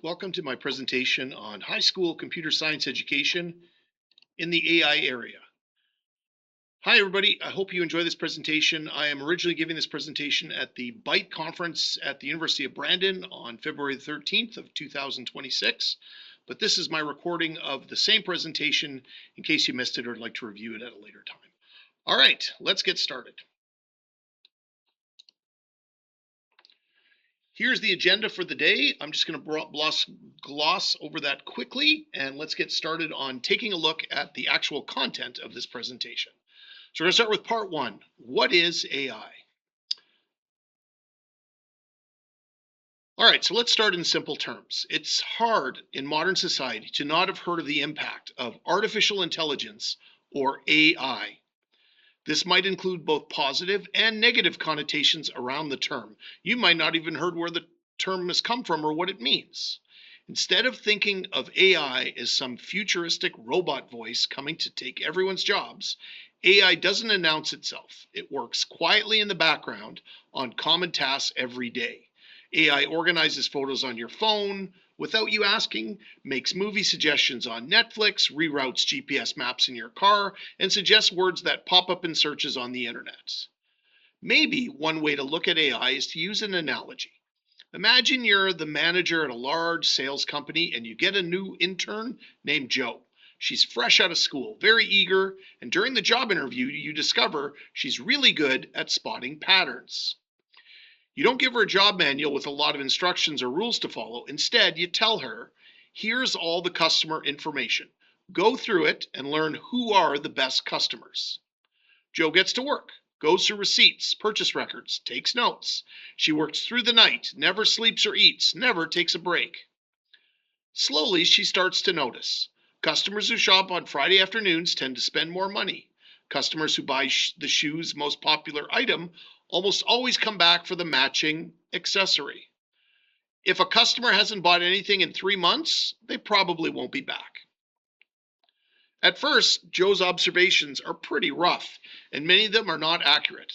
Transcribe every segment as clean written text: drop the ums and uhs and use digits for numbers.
Welcome to my presentation on high school computer science education in the AI area. Hi everybody, I hope you enjoy this presentation. I am originally giving this presentation at the Byte conference at the University of Brandon on February 13th of 2026, but this is my recording of the same presentation in case you missed it or would like to review it at a later time. All right, let's get started. Here's the agenda for the day. I'm just going to gloss over that quickly, and let's get started on taking a look at the actual content of this presentation. So we're going to start with part one. What is AI? All right, so let's start in simple terms. It's hard in modern society to not have heard of the impact of artificial intelligence, or AI. This might include both positive and negative connotations around the term. You might not even heard where the term has come from or what it means. Instead of thinking of AI as some futuristic robot voice coming to take everyone's jobs, AI doesn't announce itself. It works quietly in the background on common tasks every day. AI organizes photos on your phone without you asking, makes movie suggestions on Netflix, reroutes GPS maps in your car, and suggests words that pop up in searches on the internet. Maybe one way to look at AI is to use an analogy. Imagine you're the manager at a large sales company and you get a new intern named Joe. She's fresh out of school, very eager, and during the job interview, you discover she's really good at spotting patterns. You don't give her a job manual with a lot of instructions or rules to follow. Instead, you tell her, here's all the customer information. Go through it and learn who are the best customers. Joe gets to work, goes through receipts, purchase records, takes notes. She works through the night, never sleeps or eats, never takes a break. Slowly, she starts to notice. Customers who shop on Friday afternoons tend to spend more money. Customers who buy the shoe's most popular item almost always come back for the matching accessory. If a customer hasn't bought anything in 3 months, they probably won't be back. At first, Joe's observations are pretty rough, and many of them are not accurate.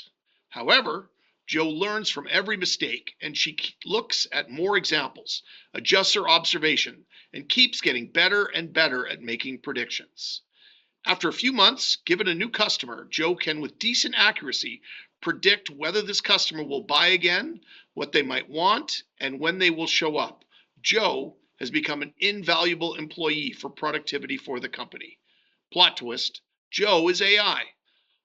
However, Joe learns from every mistake, and she looks at more examples, adjusts her observation, and keeps getting better and better at making predictions. After a few months, given a new customer, Joe can, with decent accuracy, predict whether this customer will buy again, what they might want, and when they will show up. Joe has become an invaluable employee for productivity for the company. Plot twist, Joe is AI.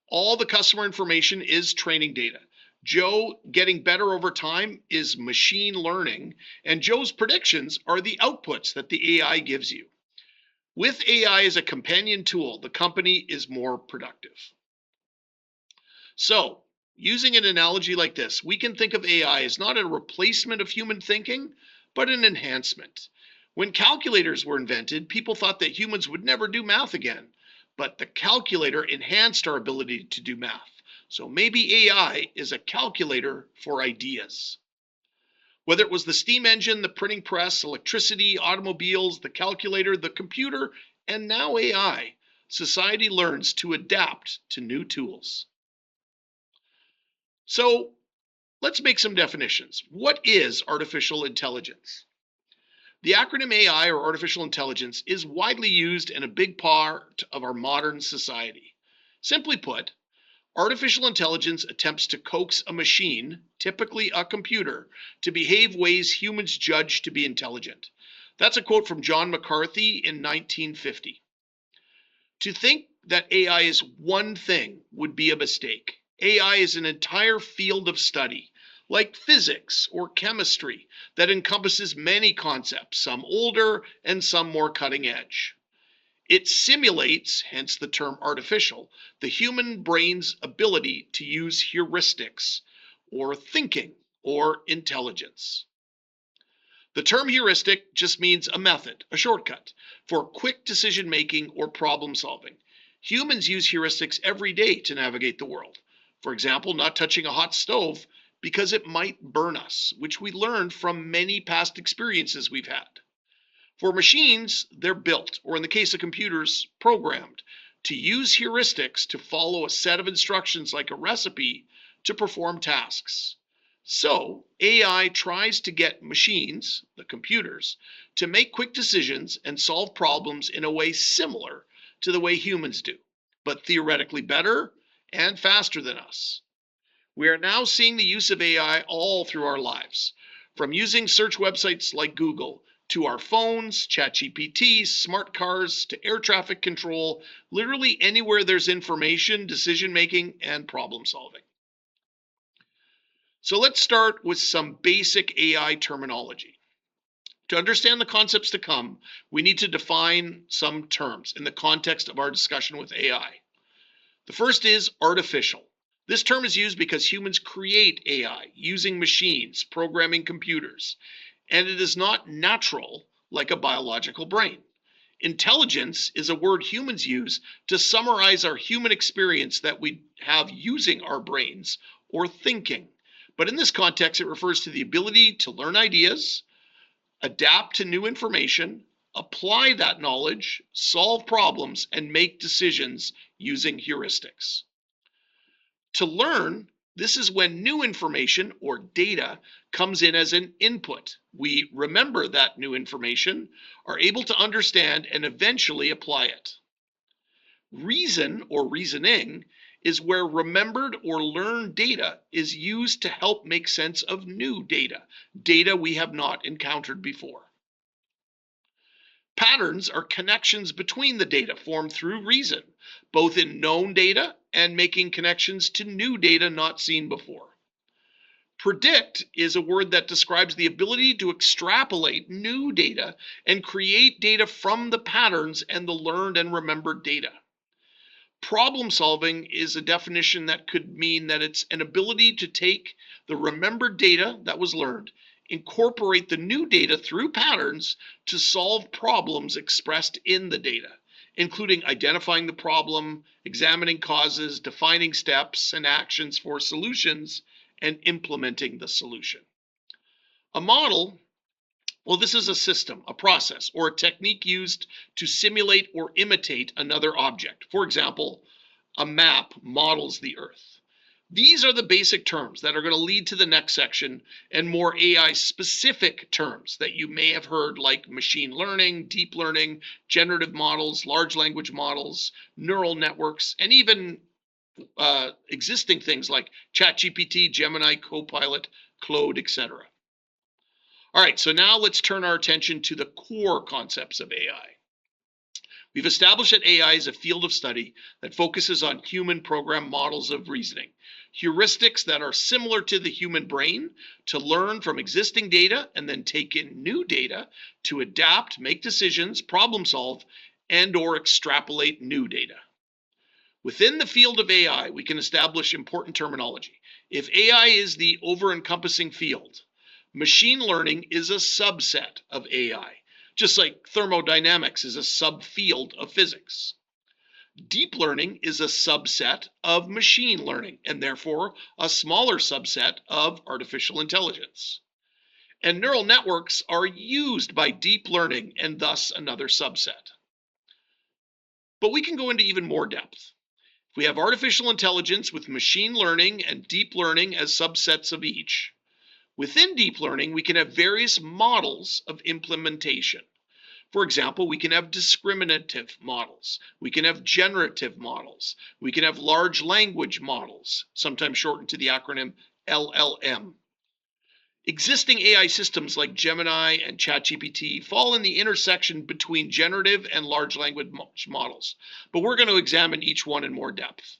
All the customer information is training data. Joe getting better over time is machine learning, and Joe's predictions are the outputs that the AI gives you. With AI as a companion tool, the company is more productive. So, using an analogy like this, we can think of AI as not a replacement of human thinking, but an enhancement. When calculators were invented, people thought that humans would never do math again, but the calculator enhanced our ability to do math. So maybe AI is a calculator for ideas. Whether it was the steam engine, the printing press, electricity, automobiles, the calculator, the computer, and now AI, society learns to adapt to new tools. So let's make some definitions. What is artificial intelligence? The acronym AI, or artificial intelligence, is widely used and a big part of our modern society. Simply put, artificial intelligence attempts to coax a machine, typically a computer, to behave ways humans judge to be intelligent. That's a quote from John McCarthy in 1950. To think that AI is one thing would be a mistake. AI is an entire field of study, like physics or chemistry, that encompasses many concepts, some older and some more cutting edge. It simulates, hence the term artificial, the human brain's ability to use heuristics, or thinking, or intelligence. The term heuristic just means a method, a shortcut, for quick decision making or problem solving. Humans use heuristics every day to navigate the world. For example, not touching a hot stove because it might burn us, which we learned from many past experiences we've had. For machines, they're built, or in the case of computers, programmed, to use heuristics to follow a set of instructions like a recipe to perform tasks. So AI tries to get machines, the computers, to make quick decisions and solve problems in a way similar to the way humans do, but theoretically better and faster than us. We are now seeing the use of AI all through our lives, from using search websites like Google to our phones, ChatGPT, smart cars, to air traffic control, literally anywhere there's information, decision making, and problem solving. So let's start with some basic AI terminology. To understand the concepts to come, we need to define some terms in the context of our discussion with AI. The first is artificial. This term is used because humans create AI using machines, programming computers, and it is not natural like a biological brain. Intelligence is a word humans use to summarize our human experience that we have using our brains or thinking. But in this context, it refers to the ability to learn ideas, adapt to new information, apply that knowledge, solve problems, and make decisions using heuristics. To learn, this is when new information or data comes in as an input. We remember that new information, are able to understand, and eventually apply it. Reason or reasoning is where remembered or learned data is used to help make sense of new data, data we have not encountered before. Patterns are connections between the data formed through reason, both in known data and making connections to new data not seen before. Predict is a word that describes the ability to extrapolate new data and create data from the patterns and the learned and remembered data. Problem solving is a definition that could mean that it's an ability to take the remembered data that was learned, incorporate the new data through patterns to solve problems expressed in the data, including identifying the problem, examining causes, defining steps and actions for solutions, and implementing the solution. A model, well, this is a system, a process, or a technique used to simulate or imitate another object. For example, a map models the Earth. These are the basic terms that are going to lead to the next section and more AI specific terms that you may have heard, like machine learning, deep learning, generative models, large language models, neural networks, and even existing things like ChatGPT, Gemini, Copilot, Claude, etc. All right, so now let's turn our attention to the core concepts of AI. We've established that AI is a field of study that focuses on human program models of reasoning, heuristics that are similar to the human brain to learn from existing data and then take in new data to adapt, make decisions, problem solve, and or extrapolate new data. Within the field of AI, we can establish important terminology. If AI is the over-encompassing field, machine learning is a subset of AI, just like thermodynamics is a subfield of physics. Deep learning is a subset of machine learning, and therefore a smaller subset of artificial intelligence. And neural networks are used by deep learning, and thus another subset. But we can go into even more depth. We have artificial intelligence with machine learning and deep learning as subsets of each. Within deep learning, we can have various models of implementation. For example, we can have discriminative models. We can have generative models. We can have large language models, sometimes shortened to the acronym LLM. Existing AI systems like Gemini and ChatGPT fall in the intersection between generative and large language models, but we're going to examine each one in more depth.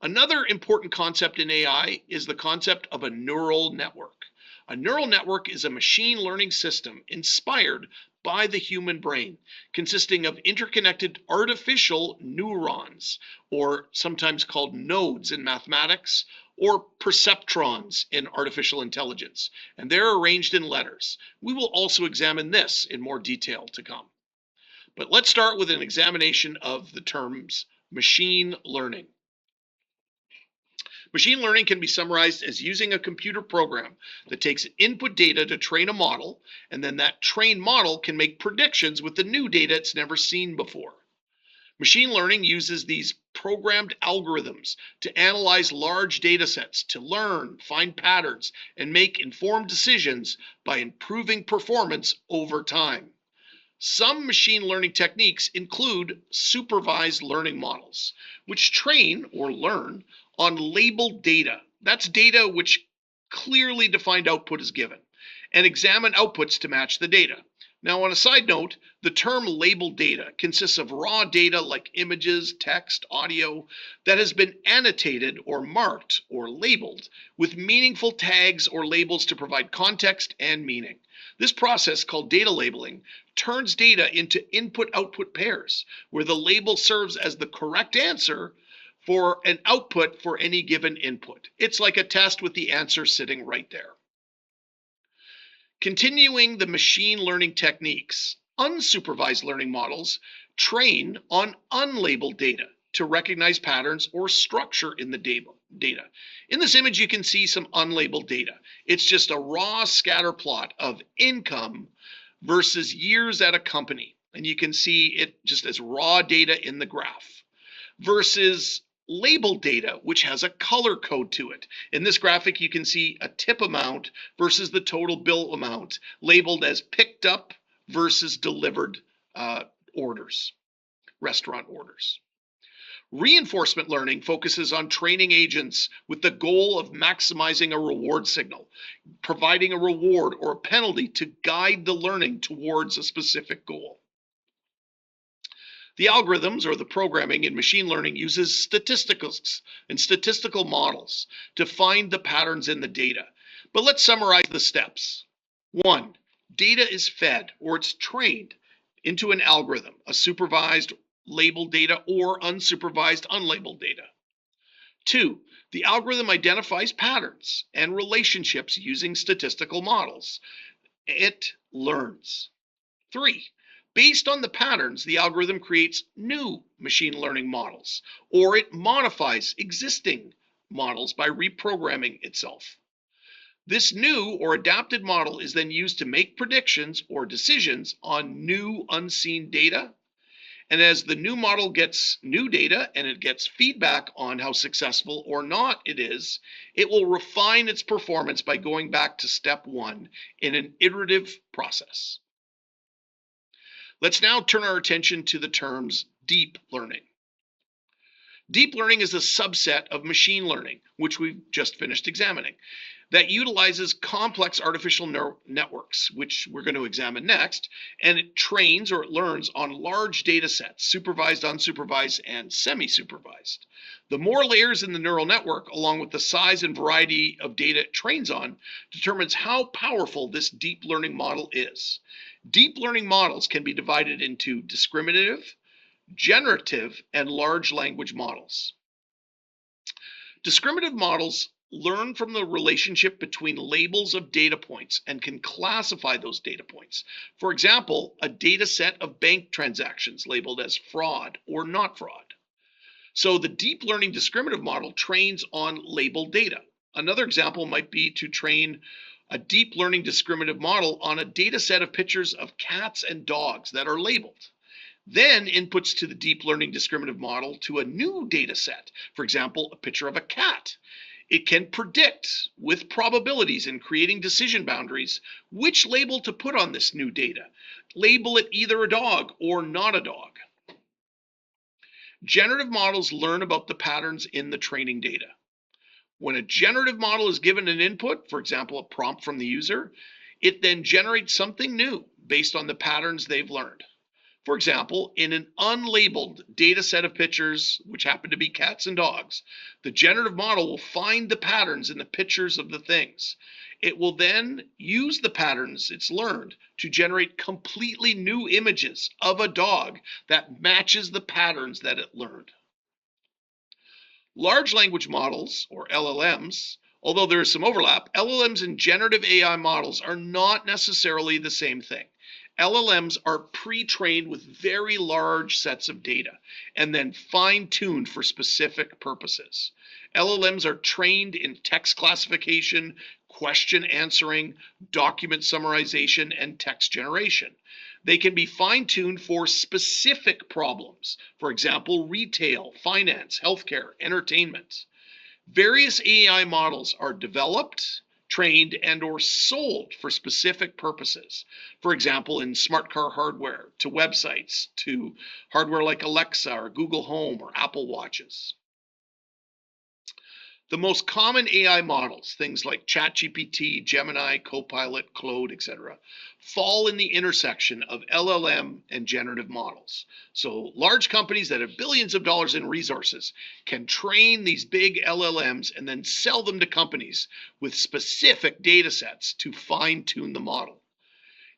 Another important concept in AI is the concept of a neural network. A neural network is a machine learning system inspired by the human brain, consisting of interconnected artificial neurons, or sometimes called nodes in mathematics, or perceptrons in artificial intelligence, and they're arranged in letters. We will also examine this in more detail to come. But let's start with an examination of the terms machine learning. Machine learning can be summarized as using a computer program that takes input data to train a model, and then that trained model can make predictions with the new data it's never seen before. Machine learning uses these programmed algorithms to analyze large data sets, to learn, find patterns, and make informed decisions by improving performance over time. Some machine learning techniques include supervised learning models, which train or learn on labeled data. That's data which clearly defined output is given, and examine outputs to match the data. Now, on a side note, the term labeled data consists of raw data like images, text, audio that has been annotated or marked or labeled with meaningful tags or labels to provide context and meaning. This process, called data labeling, turns data into input-output pairs, where the label serves as the correct answer for an output for any given input. It's like a test with the answer sitting right there. Continuing the machine learning techniques, unsupervised learning models train on unlabeled data to recognize patterns or structure in the data. In this image, you can see some unlabeled data. It's just a raw scatter plot of income versus years at a company. And you can see it just as raw data in the graph versus labeled data, which has a color code to it. In this graphic, you can see a tip amount versus the total bill amount labeled as picked up versus delivered orders, restaurant orders. Reinforcement learning focuses on training agents with the goal of maximizing a reward signal, providing a reward or a penalty to guide the learning towards a specific goal. The algorithms or the programming in machine learning uses statistics and statistical models to find the patterns in the data. But let's summarize the steps. 1, data is fed or it's trained into an algorithm, a supervised labeled data or unsupervised unlabeled data. 2, the algorithm identifies patterns and relationships using statistical models. It learns. 3, based on the patterns, the algorithm creates new machine learning models, or it modifies existing models by reprogramming itself. This new or adapted model is then used to make predictions or decisions on new unseen data. And as the new model gets new data and it gets feedback on how successful or not it is, it will refine its performance by going back to step 1 in an iterative process. Let's now turn our attention to the terms deep learning. Deep learning is a subset of machine learning, which we've just finished examining, that utilizes complex artificial neural networks, which we're going to examine next, and it trains or it learns on large data sets, supervised, unsupervised, and semi-supervised. The more layers in the neural network, along with the size and variety of data it trains on, determines how powerful this deep learning model is. Deep learning models can be divided into discriminative, generative, and large language models. Discriminative models learn from the relationship between labels of data points and can classify those data points. For example, a data set of bank transactions labeled as fraud or not fraud. So the deep learning discriminative model trains on labeled data. Another example might be to train a deep learning discriminative model on a data set of pictures of cats and dogs that are labeled. Then inputs to the deep learning discriminative model to a new data set, for example, a picture of a cat. It can predict with probabilities and creating decision boundaries which label to put on this new data. Label it either a dog or not a dog. Generative models learn about the patterns in the training data. When a generative model is given an input, for example, a prompt from the user, it then generates something new based on the patterns they've learned. For example, in an unlabeled data set of pictures, which happen to be cats and dogs, the generative model will find the patterns in the pictures of the things. It will then use the patterns it's learned to generate completely new images of a dog that matches the patterns that it learned. Large language models, or LLMs, although there is some overlap, LLMs and generative AI models are not necessarily the same thing. LLMs are pre-trained with very large sets of data and then fine-tuned for specific purposes. LLMs are trained in text classification, question answering, document summarization, and text generation. They can be fine-tuned for specific problems, for example, retail, finance, healthcare, entertainment. Various AI models are developed, trained, and or sold for specific purposes. For example, in smart car hardware, to websites, to hardware like Alexa or Google Home or Apple Watches. The most common AI models, things like ChatGPT, Gemini, Copilot, Claude, etc., fall in the intersection of LLM and generative models. So large companies that have billions of dollars in resources can train these big LLMs and then sell them to companies with specific data sets to fine-tune the model.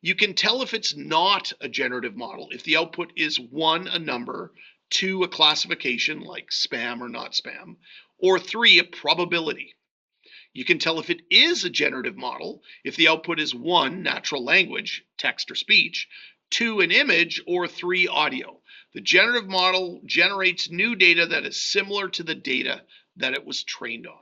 You can tell if it's not a generative model if the output is one, a number, two, a classification like spam or not spam, or three, a probability. You can tell if it is a generative model if the output is one, natural language, text or speech, two, an image, or three, audio. The generative model generates new data that is similar to the data that it was trained on.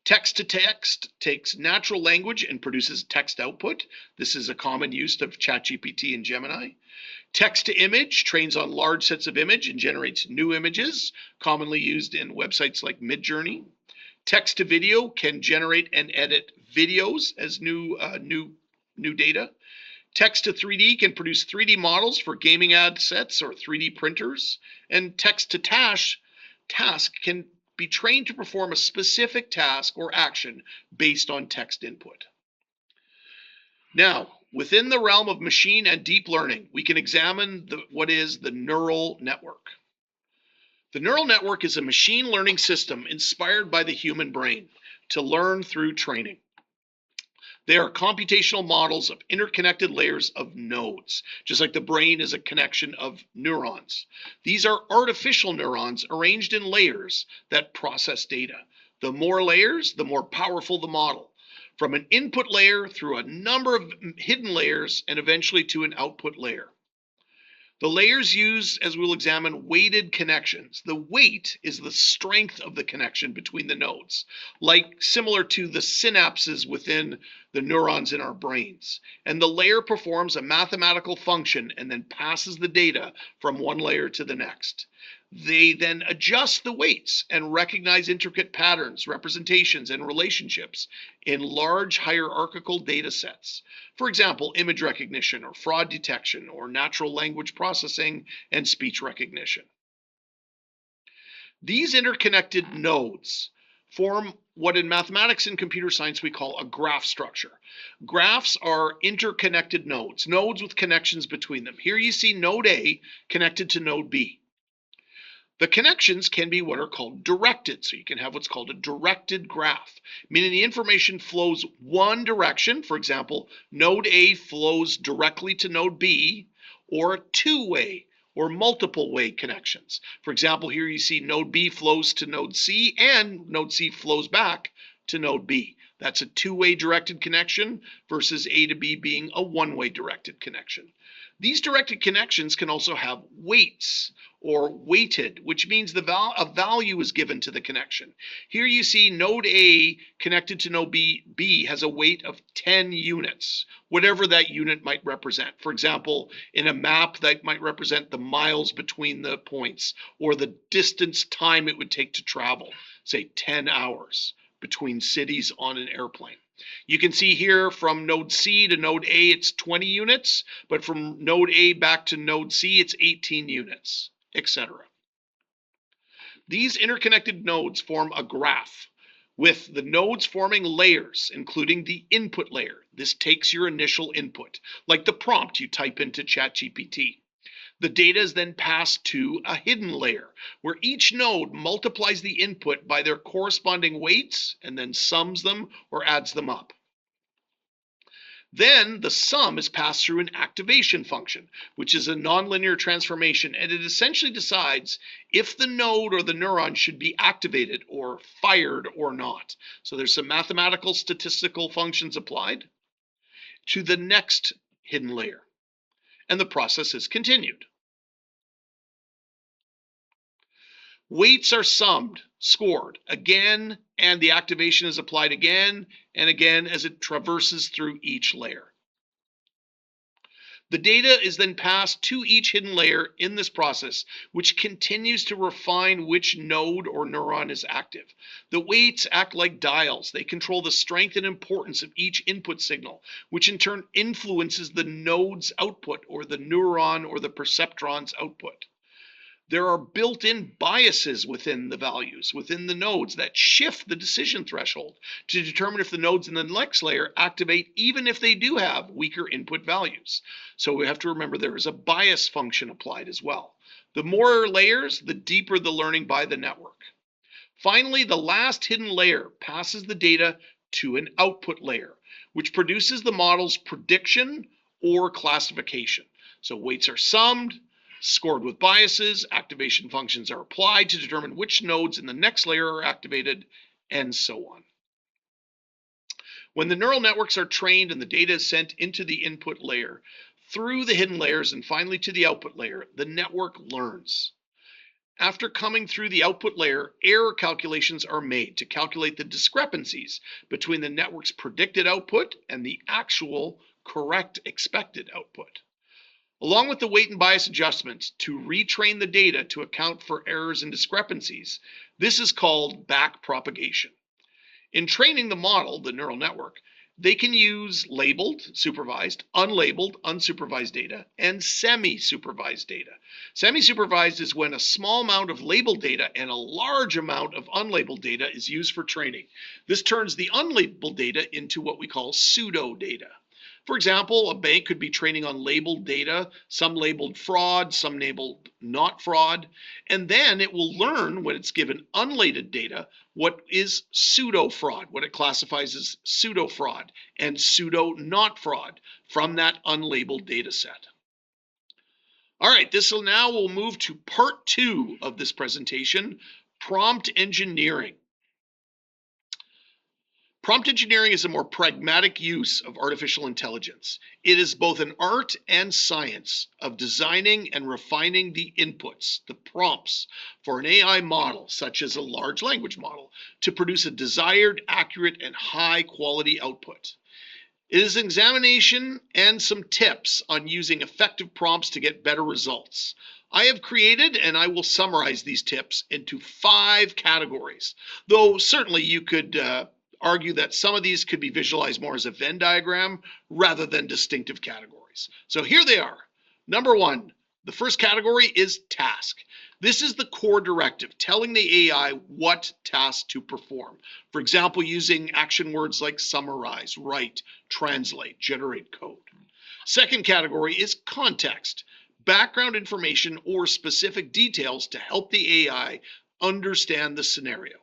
Text to text takes natural language and produces text output. This is a common use of ChatGPT and Gemini. Text to image trains on large sets of image and generates new images, commonly used in websites like Midjourney. Text to video can generate and edit videos as new data. Text to 3D can produce 3D models for gaming ad sets or 3D printers. And text to task can be trained to perform a specific task or action based on text input. Now, within the realm of machine and deep learning, we can examine what is the neural network. The neural network is a machine learning system inspired by the human brain to learn through training. They are computational models of interconnected layers of nodes, just like the brain is a connection of neurons. These are artificial neurons arranged in layers that process data. The more layers, the more powerful the model. From an input layer through a number of hidden layers and eventually to an output layer. The layers use, as we'll examine, weighted connections. The weight is the strength of the connection between the nodes, like similar to the synapses within the neurons in our brains. And the layer performs a mathematical function and then passes the data from one layer to the next. They then adjust the weights and recognize intricate patterns, representations, and relationships in large hierarchical data sets. For example, image recognition or fraud detection or natural language processing and speech recognition. These interconnected nodes form what in mathematics and computer science we call a graph structure. Graphs are interconnected nodes, nodes with connections between them. Here you see node A connected to node B. The connections can be what are called directed. So you can have what's called a directed graph, meaning the information flows one direction. For example, node A flows directly to node B, or a two-way or multiple way connections. For example, here you see node B flows to node C and node C flows back to node B. That's a two-way directed connection versus A to B being a one-way directed connection. These directed connections can also have weights or weighted, which means a value is given to the connection. Here you see node A connected to node B has a weight of 10 units, whatever that unit might represent. For example, in a map that might represent the miles between the points or the distance time it would take to travel, say 10 hours between cities on an airplane. You can see here from node C to node A, it's 20 units, but from node A back to node C, it's 18 units, etc. These interconnected nodes form a graph, with the nodes forming layers, including the input layer. This takes your initial input, like the prompt you type into ChatGPT. The data is then passed to a hidden layer, where each node multiplies the input by their corresponding weights and then sums them or adds them up. Then the sum is passed through an activation function, which is a nonlinear transformation, and it essentially decides if the node or the neuron should be activated or fired or not. So there's some mathematical statistical functions applied to the next hidden layer, and the process is continued. Weights are summed scored again, and the activation is applied again and again as it traverses through each layer. The data is then passed to each hidden layer in this process, which continues to refine which node or neuron is active. The weights act like dials. They control the strength and importance of each input signal, which in turn influences the node's output, or the neuron or the perceptron's output. There are built-in biases within the values, within the nodes, that shift the decision threshold to determine if the nodes in the next layer activate even if they do have weaker input values. So we have to remember there is a bias function applied as well. The more layers, the deeper the learning by the network. Finally, the last hidden layer passes the data to an output layer, which produces the model's prediction or classification. So weights are summed, scored with biases, activation functions are applied to determine which nodes in the next layer are activated, and so on. When the neural networks are trained and the data is sent into the input layer, through the hidden layers, and finally to the output layer, the network learns. After coming through the output layer, error calculations are made to calculate the discrepancies between the network's predicted output and the actual correct expected output. Along with the weight and bias adjustments to retrain the data to account for errors and discrepancies, this is called backpropagation. In training the model, the neural network, they can use labeled, supervised, unlabeled, unsupervised data, and semi-supervised data. Semi-supervised is when a small amount of labeled data and a large amount of unlabeled data is used for training. This turns the unlabeled data into what we call pseudo data. For example, a bank could be training on labeled data, some labeled fraud, some labeled not fraud, and then it will learn, when it's given unlabeled data, what is pseudo fraud, what it classifies as pseudo fraud and pseudo not fraud from that unlabeled data set. All right, we'll move to part 2 of this presentation, prompt engineering. Prompt engineering is a more pragmatic use of artificial intelligence. It is both an art and science of designing and refining the inputs, the prompts, for an AI model, such as a large language model, to produce a desired, accurate, and high-quality output. It is an examination and some tips on using effective prompts to get better results. I have created, and I will summarize these tips into 5 categories, though certainly you could argue that some of these could be visualized more as a Venn diagram rather than distinctive categories. So here they are. Number 1, the first category is task. This is the core directive, telling the AI what task to perform. For example, using action words like summarize, write, translate, generate code. Second category is context, background information or specific details to help the AI understand the scenario.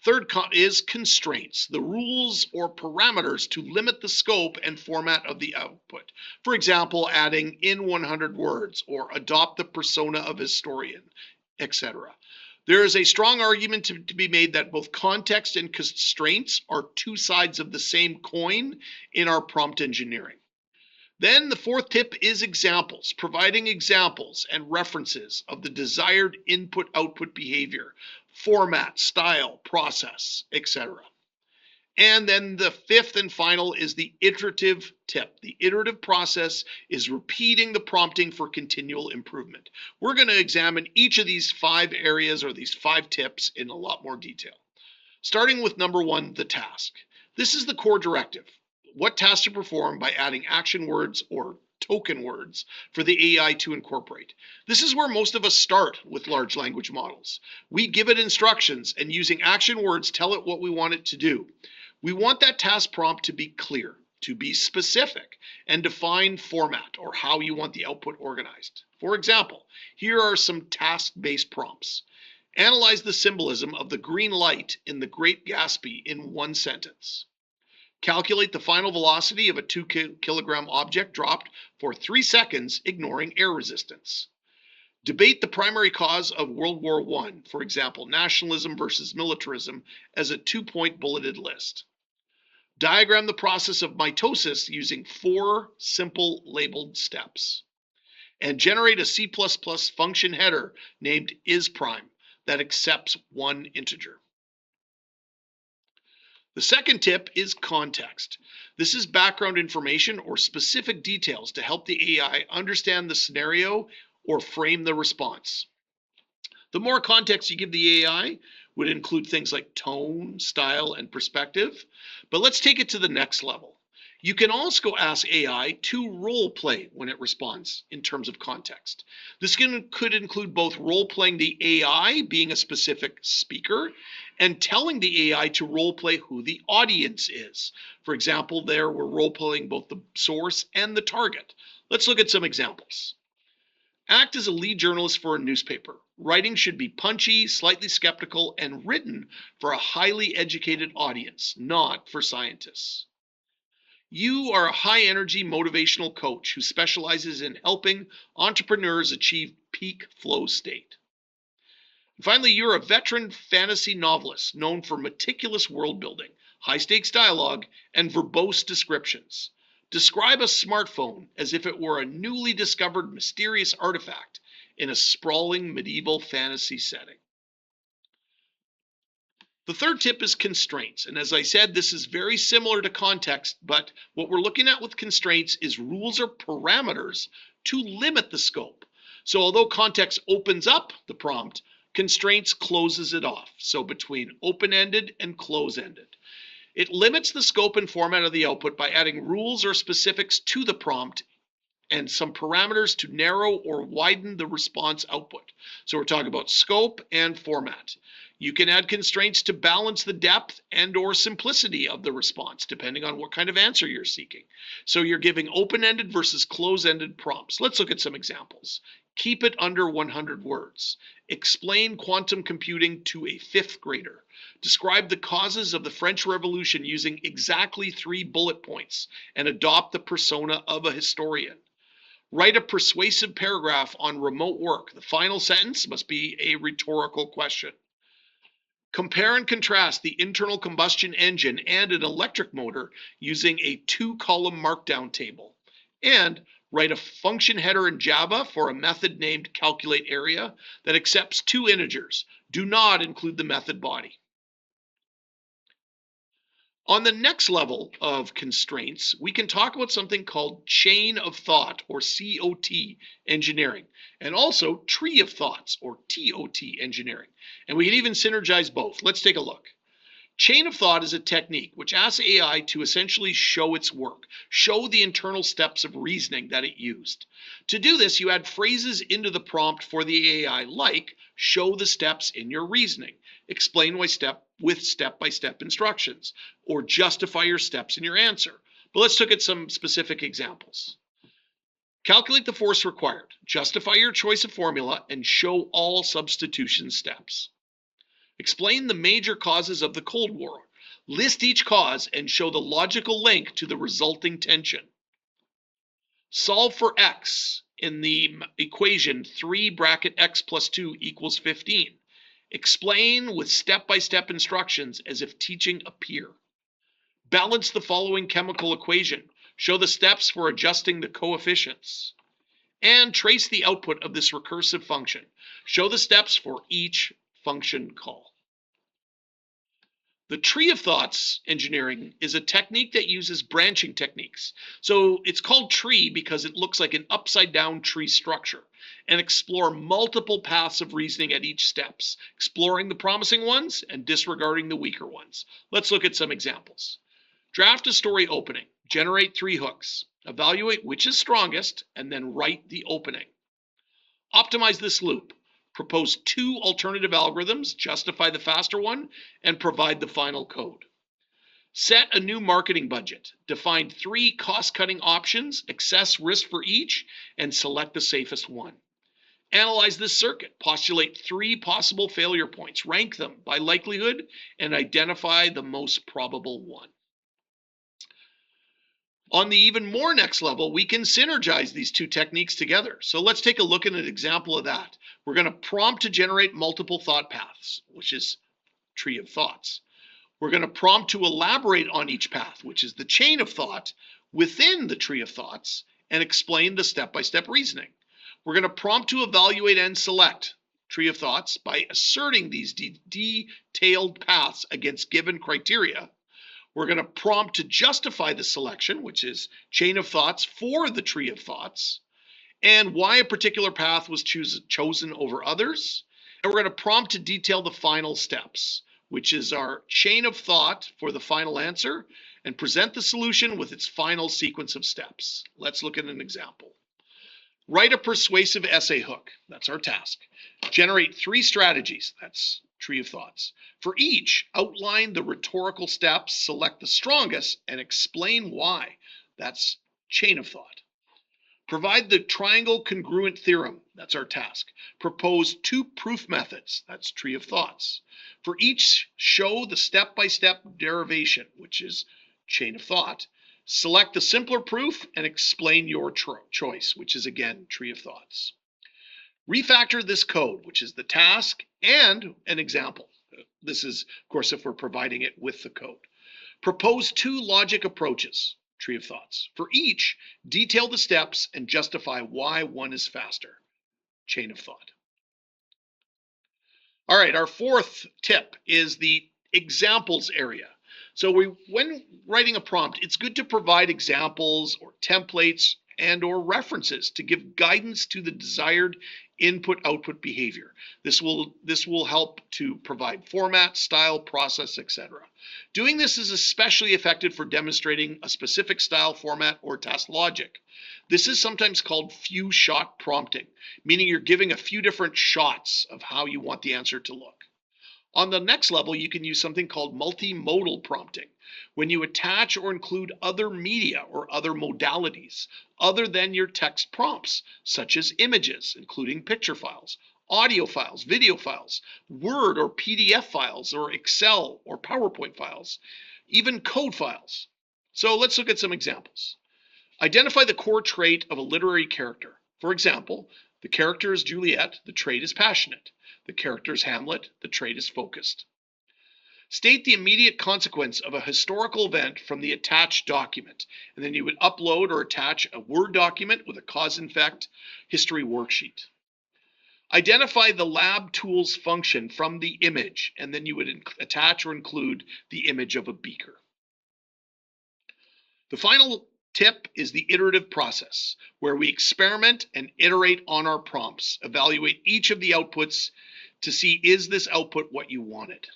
Third is constraints, the rules or parameters to limit the scope and format of the output. For example, adding in 100 words or adopt the persona of historian, etc. There is a strong argument to be made that both context and constraints are 2 sides of the same coin in our prompt engineering. Then the fourth tip is examples, providing examples and references of the desired input-output behavior, format, style, process, etc. And then the fifth and final is the iterative tip. The iterative process is repeating the prompting for continual improvement. We're going to examine each of these 5 areas or these 5 tips in a lot more detail. Starting with number 1, the task. This is the core directive. What task to perform by adding action words or token words for the AI to incorporate. This is where most of us start with large language models. We give it instructions and using action words tell it what we want it to do. We want that task prompt to be clear, to be specific, and define format or how you want the output organized. For example, here are some task-based prompts. Analyze the symbolism of the green light in the Great Gatsby in 1 sentence. Calculate the final velocity of a 2-kilogram object dropped for 3 seconds, ignoring air resistance. Debate the primary cause of World War I, for example, nationalism versus militarism, as a 2-point bulleted list. Diagram the process of mitosis using 4 simple labeled steps. And generate a C++ function header named isPrime. that accepts one integer. The second tip is context. This is background information or specific details to help the AI understand the scenario or frame the response. The more context you give the AI would include things like tone, style, and perspective. But let's take it to the next level. You can also ask AI to role play when it responds in terms of context. This could include both role playing the AI being a specific speaker and telling the AI to role play who the audience is. For example, there we're role playing both the source and the target. Let's look at some examples. Act as a lead journalist for a newspaper. Writing should be punchy, slightly skeptical, and written for a highly educated audience, not for scientists. You are a high-energy motivational coach who specializes in helping entrepreneurs achieve peak flow state. And finally, you're a veteran fantasy novelist known for meticulous world building, high-stakes dialogue, and verbose descriptions. Describe a smartphone as if it were a newly discovered mysterious artifact in a sprawling medieval fantasy setting. The third tip is constraints. And as I said, this is very similar to context, but what we're looking at with constraints is rules or parameters to limit the scope. So although context opens up the prompt, constraints closes it off. So between open-ended and close-ended. It limits the scope and format of the output by adding rules or specifics to the prompt and some parameters to narrow or widen the response output. So we're talking about scope and format. You can add constraints to balance the depth and or simplicity of the response, depending on what kind of answer you're seeking. So you're giving open-ended versus close-ended prompts. Let's look at some examples. Keep it under 100 words. Explain quantum computing to a fifth grader. Describe the causes of the French Revolution using exactly 3 bullet points and adopt the persona of a historian. Write a persuasive paragraph on remote work. The final sentence must be a rhetorical question. Compare and contrast the internal combustion engine and an electric motor using a 2-column markdown table. And write a function header in Java for a method named calculate area that accepts 2 integers. Do not include the method body. On the next level of constraints, we can talk about something called chain of thought or COT engineering, and also tree of thoughts or TOT engineering. And we can even synergize both. Let's take a look. Chain of thought is a technique which asks AI to essentially show its work, show the internal steps of reasoning that it used. To do this, you add phrases into the prompt for the AI like, show the steps in your reasoning, explain why with step-by-step instructions, or justify your steps in your answer. But let's look at some specific examples. Calculate the force required, justify your choice of formula, and show all substitution steps. Explain the major causes of the Cold War. List each cause and show the logical link to the resulting tension. Solve for x in the equation 3 bracket x plus 2 equals 15. Explain with step-by-step instructions as if teaching a peer. Balance the following chemical equation. Show the steps for adjusting the coefficients. And trace the output of this recursive function. Show the steps for each function call. The tree of thoughts engineering is a technique that uses branching techniques. So it's called tree because it looks like an upside down tree structure, and explore multiple paths of reasoning at each steps, exploring the promising ones and disregarding the weaker ones. Let's look at some examples. Draft a story opening, generate 3 hooks, evaluate which is strongest, and then write the opening. Optimize this loop. Propose 2 alternative algorithms, justify the faster one, and provide the final code. Set a new marketing budget. Define 3 cost-cutting options, assess risk for each, and select the safest one. Analyze this circuit. Postulate 3 possible failure points. Rank them by likelihood and identify the most probable one. On the even more next level, we can synergize these 2 techniques together. So let's take a look at an example of that. We're going to prompt to generate multiple thought paths, which is tree of thoughts. We're going to prompt to elaborate on each path, which is the chain of thought within the tree of thoughts, and explain the step-by-step reasoning. We're going to prompt to evaluate and select, tree of thoughts by asserting these detailed paths against given criteria. We're going to prompt to justify the selection, which is chain of thoughts for the tree of thoughts, and why a particular path was chosen over others. And we're going to prompt to detail the final steps, which is our chain of thought for the final answer, and present the solution with its final sequence of steps. Let's look at an example. Write a persuasive essay hook. That's our task. Generate 3 strategies. That's tree of thoughts. For each, outline the rhetorical steps, select the strongest, and explain why. That's chain of thought. Provide the triangle congruent theorem. That's our task. Propose 2 proof methods. That's tree of thoughts. For each, show the step-by-step derivation, which is chain of thought. Select the simpler proof and explain your choice, which is again tree of thoughts. Refactor this code, which is the task and an example. This is, of course, if we're providing it with the code. Propose 2 logic approaches, tree of thoughts. For each, detail the steps and justify why one is faster, chain of thought. All right, our 4th tip is the examples area. So when writing a prompt, it's good to provide examples or templates and or references to give guidance to the desired input-output behavior. This will help to provide format, style, process, etc. Doing this is especially effective for demonstrating a specific style, format, or task logic. This is sometimes called few-shot prompting, meaning you're giving a few different shots of how you want the answer to look. On the next level, you can use something called multimodal prompting, when you attach or include other media or other modalities other than your text prompts, such as images, including picture files, audio files, video files, Word or PDF files, or Excel or PowerPoint files, even code files. So let's look at some examples. Identify the core trait of a literary character. For example, the character is Juliet, the trait is passionate. The character is Hamlet, the trait is focused. State the immediate consequence of a historical event from the attached document, and then you would upload or attach a Word document with a cause and effect history worksheet. Identify the lab tools function from the image, and then you would attach or include the image of a beaker. The final tip is the iterative process, where we experiment and iterate on our prompts, evaluate each of the outputs to see, is this output what you wanted?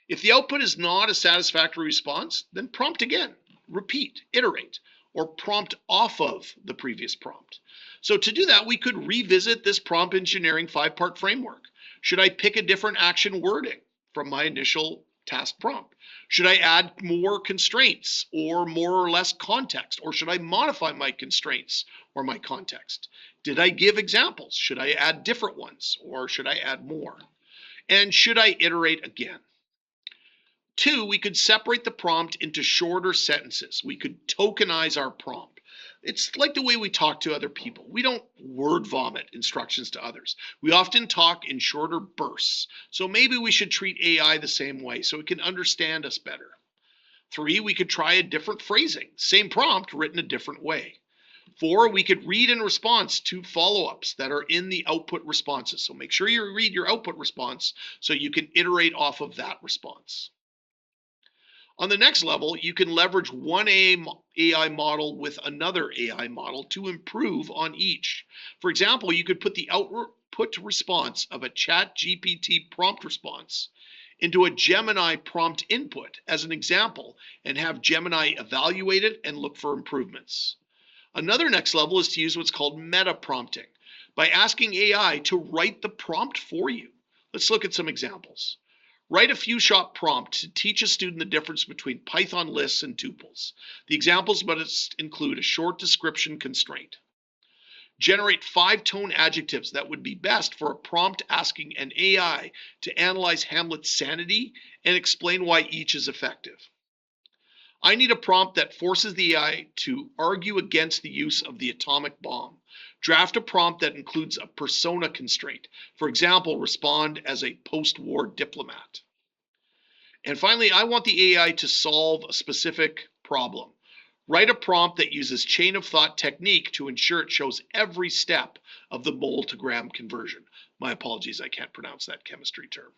If the output is not a satisfactory response, then prompt again, repeat, iterate, or prompt off of the previous prompt. So to do that, we could revisit this prompt engineering 5-part framework. Should I pick a different action wording from my initial task prompt? Should I add more constraints or more or less context? Or should I modify my constraints or my context? Did I give examples? Should I add different ones or should I add more? And should I iterate again? 2, we could separate the prompt into shorter sentences. We could tokenize our prompt. It's like the way we talk to other people. We don't word vomit instructions to others. We often talk in shorter bursts. So maybe we should treat AI the same way so it can understand us better. 3, we could try a different phrasing. Same prompt written a different way. 4, we could read in response to follow-ups that are in the output responses. So make sure you read your output response so you can iterate off of that response. On the next level, you can leverage one AI model with another AI model to improve on each. For example, you could put the output response of a ChatGPT prompt response into a Gemini prompt input as an example and have Gemini evaluate it and look for improvements. Another next level is to use what's called meta prompting by asking AI to write the prompt for you. Let's look at some examples. Write a few-shot prompt to teach a student the difference between Python lists and tuples. The examples must include a short description constraint. Generate 5-tone adjectives that would be best for a prompt asking an AI to analyze Hamlet's sanity and explain why each is effective. I need a prompt that forces the AI to argue against the use of the atomic bomb. Draft a prompt that includes a persona constraint. For example, respond as a post-war diplomat. And finally, I want the AI to solve a specific problem. Write a prompt that uses chain of thought technique to ensure it shows every step of the mole to gram conversion. My apologies, I can't pronounce that chemistry term.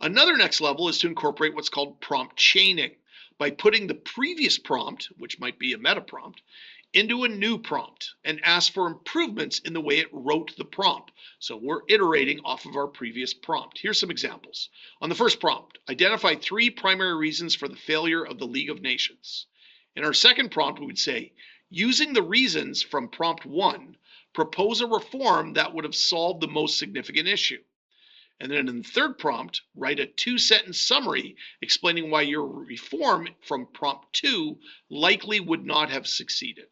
Another next level is to incorporate what's called prompt chaining by putting the previous prompt, which might be a meta prompt, into a new prompt and ask for improvements in the way it wrote the prompt. So we're iterating off of our previous prompt. Here's some examples. On the first prompt, identify 3 primary reasons for the failure of the League of Nations. In our second prompt, we would say, using the reasons from prompt 1, propose a reform that would have solved the most significant issue. And then in the third prompt, write a 2-sentence summary explaining why your reform from prompt 2 likely would not have succeeded.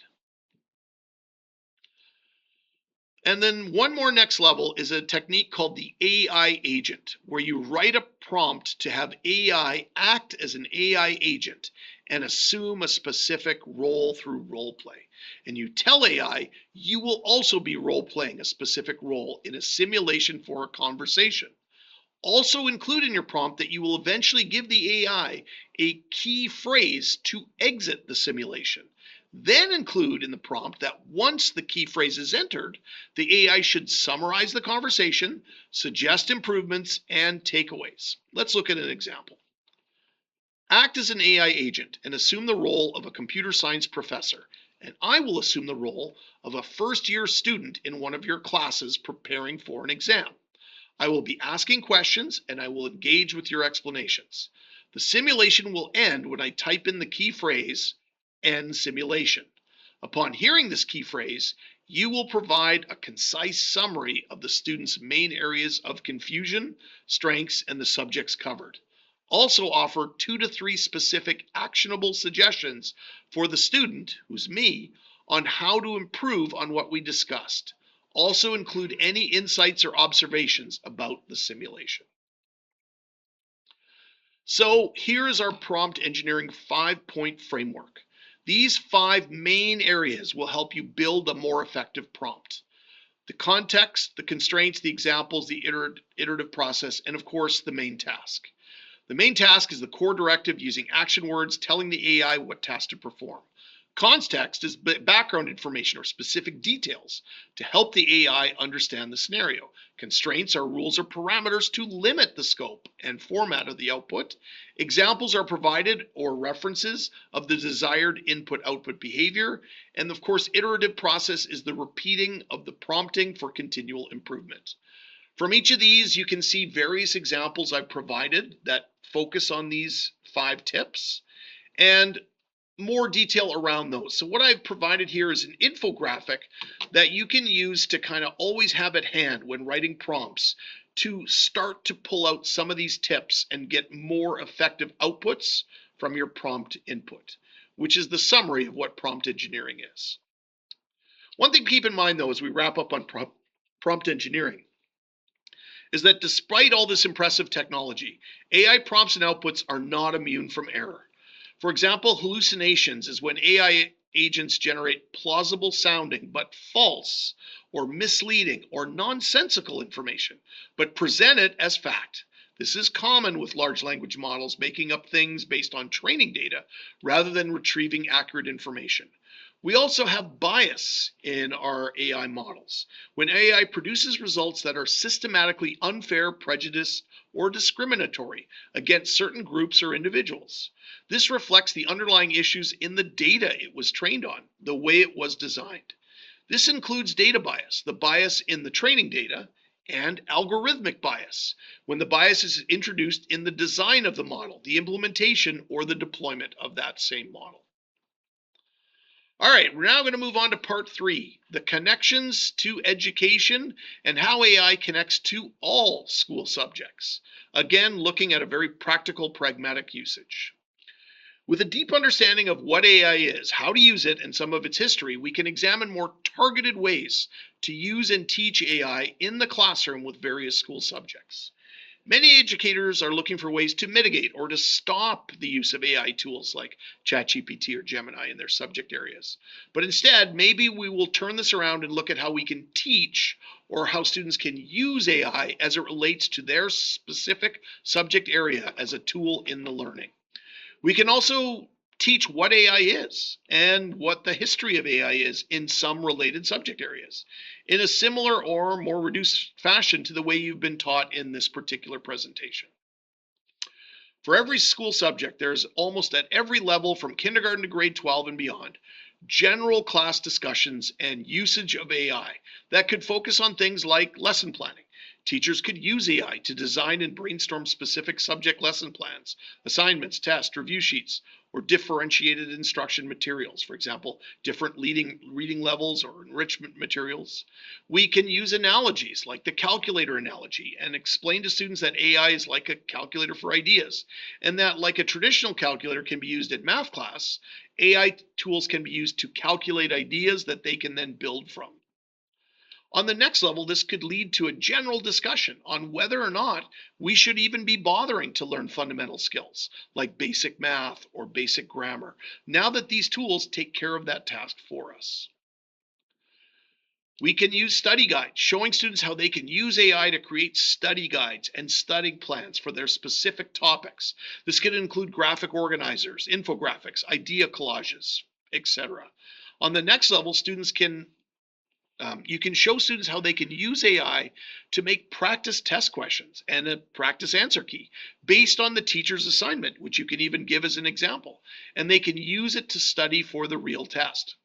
And then one more next level is a technique called the AI agent, where you write a prompt to have AI act as an AI agent and assume a specific role through role play. And you tell AI you will also be role playing a specific role in a simulation for a conversation. Also include in your prompt that you will eventually give the AI a key phrase to exit the simulation. Then include in the prompt that once the key phrase is entered, the AI should summarize the conversation, suggest improvements, and takeaways. Let's look at an example. Act as an AI agent and assume the role of a computer science professor, and I will assume the role of a first-year student in one of your classes preparing for an exam. I will be asking questions and I will engage with your explanations. The simulation will end when I type in the key phrase, end simulation. Upon hearing this key phrase, you will provide a concise summary of the student's main areas of confusion, strengths, and the subjects covered. Also offer 2 to 3 specific actionable suggestions for the student, who's me, on how to improve on what we discussed. Also include any insights or observations about the simulation. So here is our prompt engineering 5-point framework. These 5 main areas will help you build a more effective prompt. The context, the constraints, the examples, the iterative process, and of course the main task. The main task is the core directive using action words telling the AI what task to perform. Context is background information or specific details to help the AI understand the scenario. Constraints are rules or parameters to limit the scope and format of the output. Examples are provided or references of the desired input-output behavior. And of course, iterative process is the repeating of the prompting for continual improvement. From each of these, you can see various examples I've provided that focus on these 5 tips and more detail around those. So what I've provided here is an infographic that you can use to kind of always have at hand when writing prompts to start to pull out some of these tips and get more effective outputs from your prompt input, which is the summary of what prompt engineering is. One thing to keep in mind, though, as we wrap up on prompt engineering, is that despite all this impressive technology, AI prompts and outputs are not immune from error. For example, hallucinations is when AI agents generate plausible sounding but false or misleading or nonsensical information, but present it as fact. This is common with large language models making up things based on training data rather than retrieving accurate information. We also have bias in our AI models. When AI produces results that are systematically unfair, prejudiced, or discriminatory against certain groups or individuals. This reflects the underlying issues in the data it was trained on, the way it was designed. This includes data bias, the bias in the training data, and algorithmic bias, when the bias is introduced in the design of the model, the implementation, or the deployment of that same model. All right, we're now going to move on to part 3, the connections to education and how AI connects to all school subjects. Again, looking at a very practical, pragmatic usage. With a deep understanding of what AI is, how to use it, and some of its history, we can examine more targeted ways to use and teach AI in the classroom with various school subjects. Many educators are looking for ways to mitigate or to stop the use of AI tools like ChatGPT or Gemini in their subject areas. But instead, maybe we will turn this around and look at how we can teach or how students can use AI as it relates to their specific subject area as a tool in the learning. We can also Teach what AI is and what the history of AI is in some related subject areas in a similar or more reduced fashion to the way you've been taught in this particular presentation. For every school subject, there's almost at every level from kindergarten to grade 12 and beyond, general class discussions and usage of AI that could focus on things like lesson planning. Teachers could use AI to design and brainstorm specific subject lesson plans, assignments, tests, review sheets, or differentiated instruction materials. For example, different reading levels or enrichment materials. We can use analogies like the calculator analogy and explain to students that AI is like a calculator for ideas, and that, like a traditional calculator can be used in math class, AI tools can be used to calculate ideas that they can then build from. On the next level, this could lead to a general discussion on whether or not we should even be bothering to learn fundamental skills like basic math or basic grammar, now that these tools take care of that task for us. We can use study guides, showing students how they can use AI to create study guides and study plans for their specific topics. This could include graphic organizers, infographics, idea collages, etc. On the next level, you can show students how they can use AI to make practice test questions and a practice answer key based on the teacher's assignment, which you can even give as an example, and they can use it to study for the real test.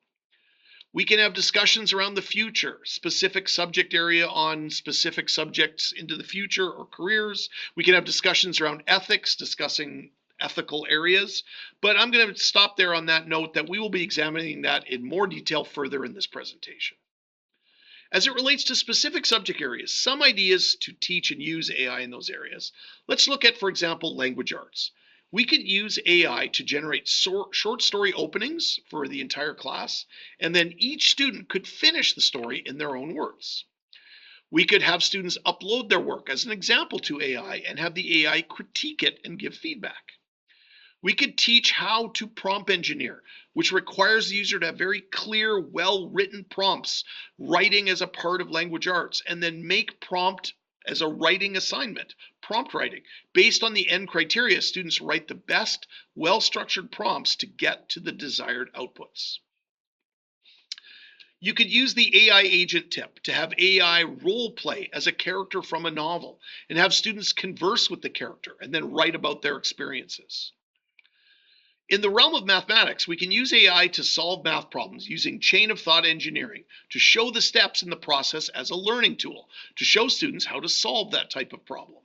We can have discussions around the future, specific subject area on specific subjects into the future or careers. We can have discussions around ethics, discussing ethical areas, but I'm going to stop there on that note that we will be examining that in more detail further in this presentation. As it relates to specific subject areas, some ideas to teach and use AI in those areas. Let's look at, for example, language arts. We could use AI to generate short story openings for the entire class, and then each student could finish the story in their own words. We could have students upload their work as an example to AI and have the AI critique it and give feedback. We could teach how to prompt engineer, which requires the user to have very clear, well-written prompts, writing as a part of language arts, and then make prompt as a writing assignment, prompt writing. Based on the end criteria, students write the best, well-structured prompts to get to the desired outputs. You could use the AI agent tip to have AI role play as a character from a novel and have students converse with the character and then write about their experiences. In the realm of mathematics, we can use AI to solve math problems using chain of thought engineering to show the steps in the process as a learning tool to show students how to solve that type of problem.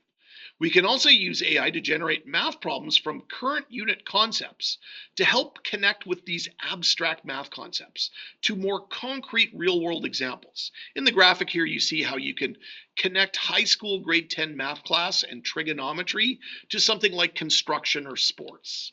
We can also use AI to generate math problems from current unit concepts to help connect with these abstract math concepts to more concrete real-world examples. In the graphic here, you see how you can connect high school grade 10 math class and trigonometry to something like construction or sports.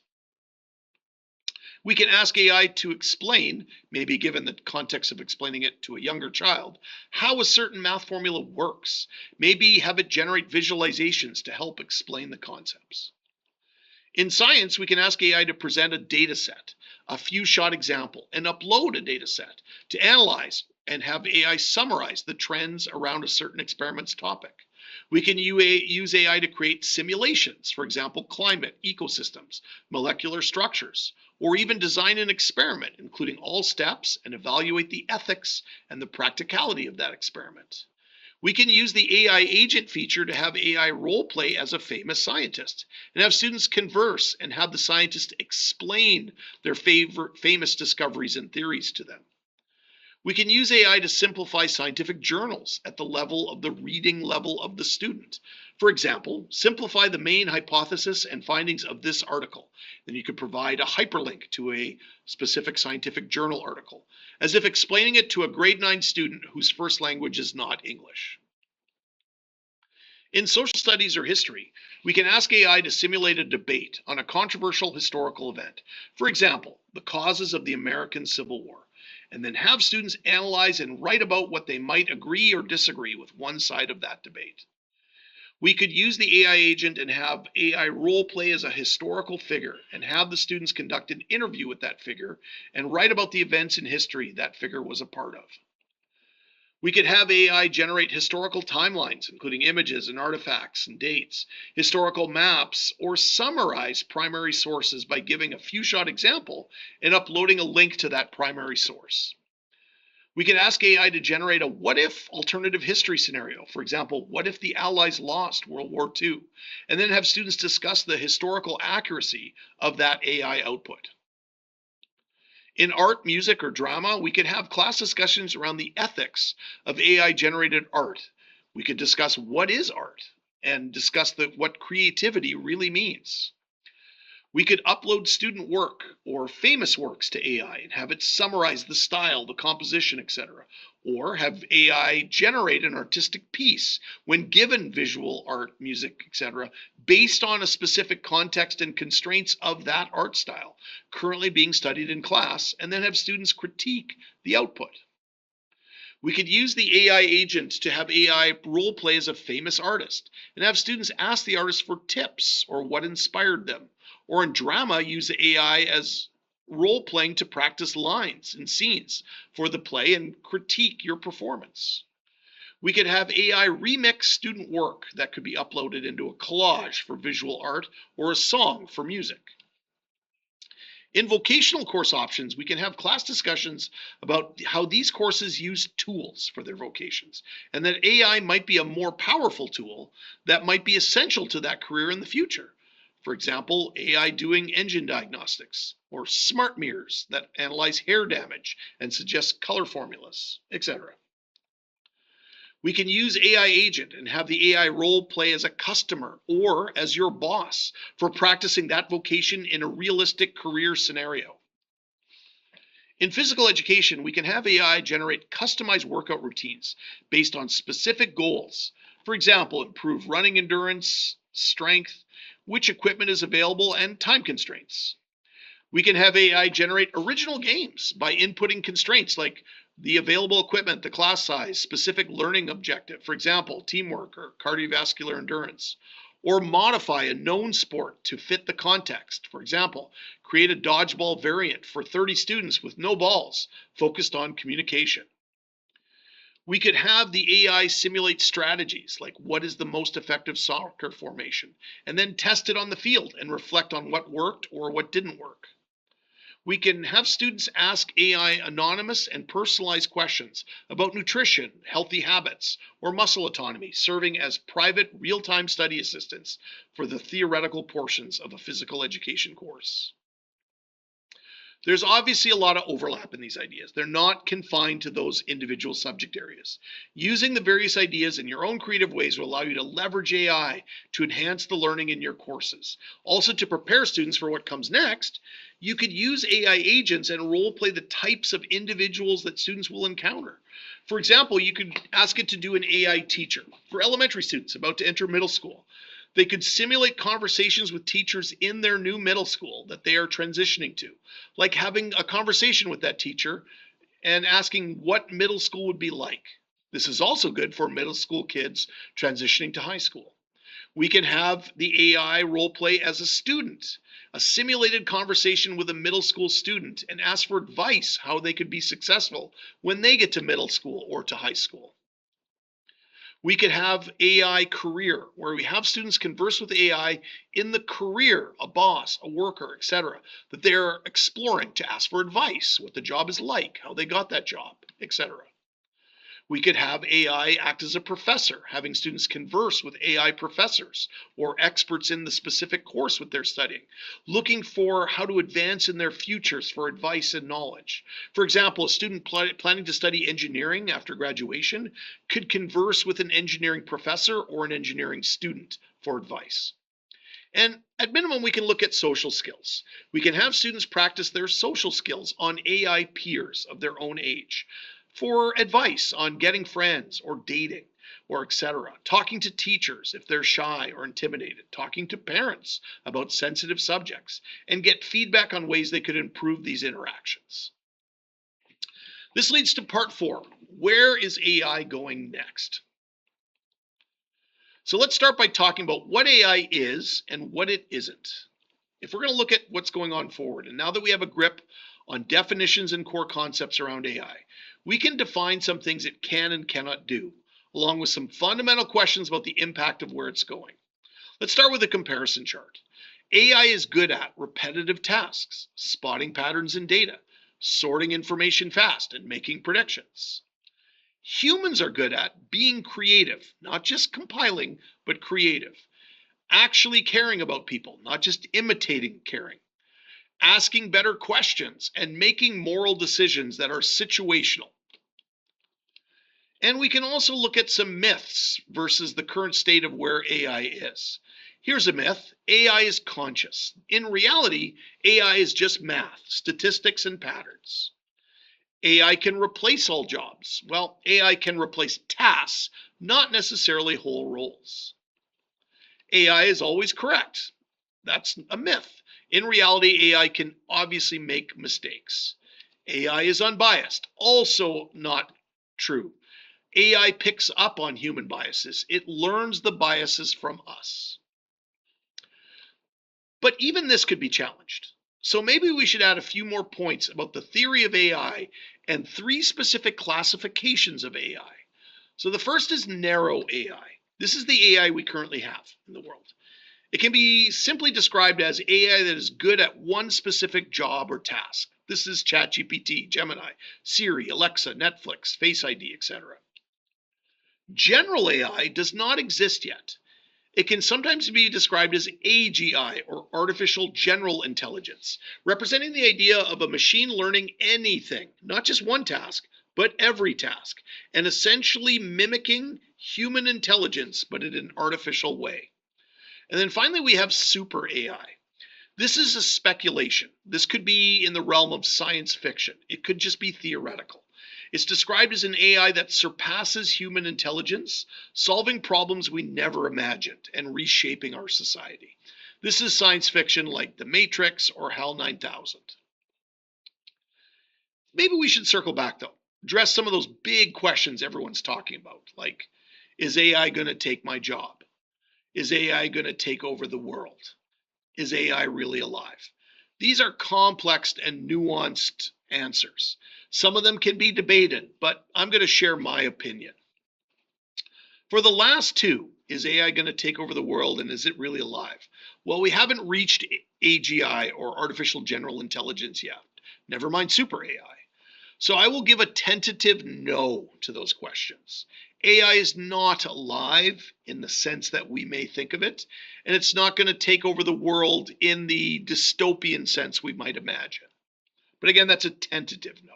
We can ask AI to explain, maybe given the context of explaining it to a younger child, how a certain math formula works. Maybe have it generate visualizations to help explain the concepts. In science, we can ask AI to present a data set, a few shot example, and upload a data set to analyze and have AI summarize the trends around a certain experiment's topic. We can use AI to create simulations, for example, climate, ecosystems, molecular structures, or even design an experiment, including all steps, and evaluate the ethics and the practicality of that experiment. We can use the AI agent feature to have AI role play as a famous scientist and have students converse and have the scientist explain their famous discoveries and theories to them. We can use AI to simplify scientific journals at the level of the reading level of the student. For example, simplify the main hypothesis and findings of this article. Then you could provide a hyperlink to a specific scientific journal article, as if explaining it to a grade 9 student whose first language is not English. In social studies or history, we can ask AI to simulate a debate on a controversial historical event. For example, the causes of the American Civil War, and then have students analyze and write about what they might agree or disagree with one side of that debate. We could use the AI agent and have AI role play as a historical figure and have the students conduct an interview with that figure and write about the events in history that figure was a part of. We could have AI generate historical timelines, including images and artifacts and dates, historical maps, or summarize primary sources by giving a few shot example and uploading a link to that primary source. We could ask AI to generate a what if alternative history scenario. For example, what if the Allies lost World War II? And then have students discuss the historical accuracy of that AI output. In art, music, or drama, we could have class discussions around the ethics of AI generated art. We could discuss what is art and discuss what creativity really means. We could upload student work or famous works to AI and have it summarize the style, the composition, etc. Or have AI generate an artistic piece when given visual art, music, etc., based on a specific context and constraints of that art style currently being studied in class, and then have students critique the output. We could use the AI agent to have AI role play as a famous artist and have students ask the artist for tips or what inspired them. Or in drama, use AI as role playing to practice lines and scenes for the play and critique your performance. We could have AI remix student work that could be uploaded into a collage for visual art or a song for music. In vocational course options, we can have class discussions about how these courses use tools for their vocations, and that AI might be a more powerful tool that might be essential to that career in the future. For example, AI doing engine diagnostics, or smart mirrors that analyze hair damage and suggest color formulas, etc. We can use AI agent and have the AI role play as a customer or as your boss for practicing that vocation in a realistic career scenario. In physical education, we can have AI generate customized workout routines based on specific goals. For example, improve running endurance, strength, which equipment is available, and time constraints. We can have AI generate original games by inputting constraints like the available equipment, the class size, specific learning objective, for example, teamwork or cardiovascular endurance, or modify a known sport to fit the context. For example, create a dodgeball variant for 30 students with no balls, focused on communication. We could have the AI simulate strategies like what is the most effective soccer formation, and then test it on the field and reflect on what worked or what didn't work. We can have students ask AI anonymous and personalized questions about nutrition, healthy habits, or muscle autonomy, serving as private real-time study assistants for the theoretical portions of a physical education course. There's obviously a lot of overlap in these ideas. They're not confined to those individual subject areas. Using the various ideas in your own creative ways will allow you to leverage AI to enhance the learning in your courses. Also, to prepare students for what comes next, you could use AI agents and role play the types of individuals that students will encounter. For example, you could ask it to do an AI teacher for elementary students about to enter middle school. They could simulate conversations with teachers in their new middle school that they are transitioning to, like having a conversation with that teacher and asking what middle school would be like. This is also good for middle school kids transitioning to high school. We can have the AI role play as a student, a simulated conversation with a middle school student, and ask for advice how they could be successful when they get to middle school or to high school. We could have AI career, where we have students converse with AI in the career, a boss, a worker, etc., that they're exploring to ask for advice, what the job is like, how they got that job, etc. We could have AI act as a professor, having students converse with AI professors or experts in the specific course what they're studying, looking for how to advance in their futures for advice and knowledge. For example, a student planning to study engineering after graduation could converse with an engineering professor or an engineering student for advice. And at minimum, we can look at social skills. We can have students practice their social skills on AI peers of their own age for advice on getting friends or dating or etc. Talking to teachers if they're shy or intimidated, talking to parents about sensitive subjects, and get feedback on ways they could improve these interactions. This leads to part 4. Where is AI going next? So let's start by talking about what AI is and what it isn't. If we're going to look at what's going on forward, and now that we have a grip on definitions and core concepts around AI, we can define some things it can and cannot do, along with some fundamental questions about the impact of where it's going. Let's start with a comparison chart. AI is good at repetitive tasks, spotting patterns in data, sorting information fast, and making predictions. Humans are good at being creative, not just compiling, but creative. Actually caring about people, not just imitating caring. Asking better questions and making moral decisions that are situational. And we can also look at some myths versus the current state of where AI is. Here's a myth: AI is conscious. In reality, AI is just math, statistics, and patterns. AI can replace all jobs. Well, AI can replace tasks, not necessarily whole roles. AI is always correct. That's a myth. In reality, AI can obviously make mistakes. AI is unbiased. Also not true. AI picks up on human biases. It learns the biases from us. But even this could be challenged. So maybe we should add a few more points about the theory of AI and 3 specific classifications of AI. So the first is narrow AI. This is the AI we currently have in the world. It can be simply described as AI that is good at one specific job or task. This is ChatGPT, Gemini, Siri, Alexa, Netflix, Face ID, etc. General AI does not exist yet. It can sometimes be described as AGI, or artificial general intelligence, representing the idea of a machine learning anything, not just one task, but every task, and essentially mimicking human intelligence, but in an artificial way. And then finally, we have super AI. This is a speculation. This could be in the realm of science fiction. It could just be theoretical. It's described as an AI that surpasses human intelligence, solving problems we never imagined and reshaping our society. This is science fiction like The Matrix or HAL 9000. Maybe we should circle back though, address some of those big questions everyone's talking about, like, is AI going to take my job? Is AI going to take over the world? Is AI really alive? These are complex and nuanced answers. Some of them can be debated, but I'm going to share my opinion. For the last two, is AI going to take over the world and is it really alive? Well, we haven't reached AGI, or artificial general intelligence, yet. Never mind super AI. So I will give a tentative no to those questions. AI is not alive in the sense that we may think of it, and it's not going to take over the world in the dystopian sense we might imagine. But again, that's a tentative no.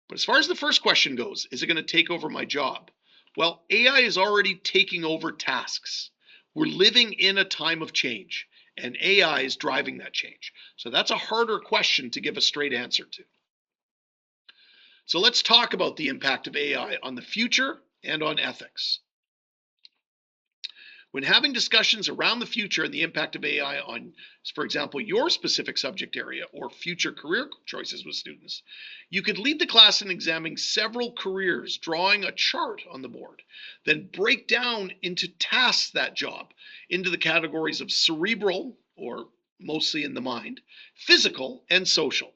But as far as the first question goes, is it going to take over my job? Well, AI is already taking over tasks. We're living in a time of change, and AI is driving that change. So that's a harder question to give a straight answer to. So let's talk about the impact of AI on the future and on ethics. When having discussions around the future and the impact of AI on, for example, your specific subject area or future career choices with students, you could lead the class in examining several careers, drawing a chart on the board, then break down into tasks that job into the categories of cerebral, or mostly in the mind, physical, and social.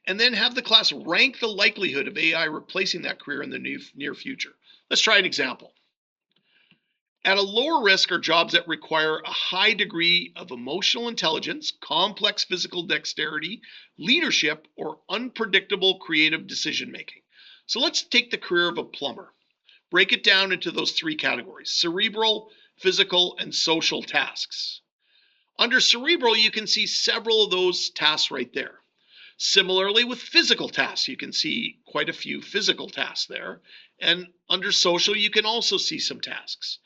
And then have the class rank the likelihood of AI replacing that career in the near future. Let's try an example. At a lower risk are jobs that require a high degree of emotional intelligence, complex physical dexterity, leadership, or unpredictable creative decision making. So let's take the career of a plumber. Break it down into those 3 categories: cerebral, physical, and social tasks. Under cerebral, you can see several of those tasks right there. Similarly, with physical tasks, you can see quite a few physical tasks there. And under social, you can also see some tasks.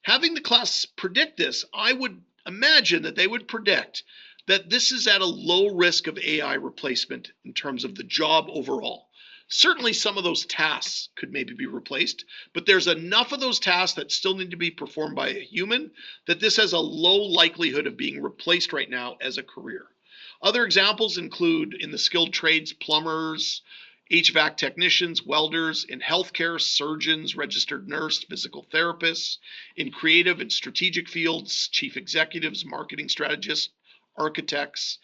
Having the class predict this, I would imagine that they would predict that this is at a low risk of AI replacement in terms of the job overall. Certainly some of those tasks could maybe be replaced, but there's enough of those tasks that still need to be performed by a human that this has a low likelihood of being replaced right now as a career. Other examples include in the skilled trades, plumbers, HVAC technicians, welders; in healthcare, surgeons, registered nurse, physical therapists; in creative and strategic fields, chief executives, marketing strategists, architects;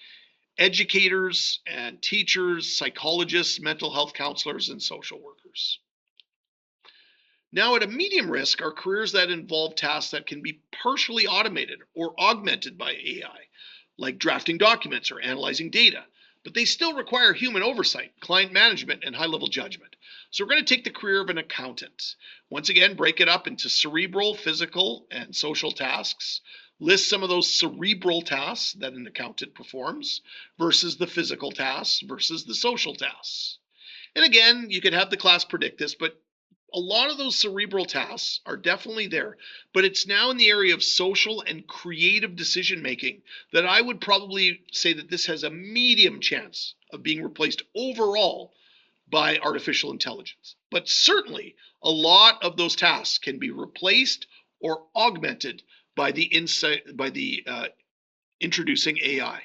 educators and teachers, psychologists, mental health counselors, and social workers. Now, at a medium risk are careers that involve tasks that can be partially automated or augmented by AI, like drafting documents or analyzing data, but they still require human oversight, client management, and high level judgment. So, we're going to take the career of an accountant. Once again, break it up into cerebral, physical, and social tasks. List some of those cerebral tasks that an accountant performs versus the physical tasks versus the social tasks. And again, you could have the class predict this, but a lot of those cerebral tasks are definitely there, but it's now in the area of social and creative decision making that I would probably say that this has a medium chance of being replaced overall by artificial intelligence. But certainly, a lot of those tasks can be replaced or augmented by the introducing AI.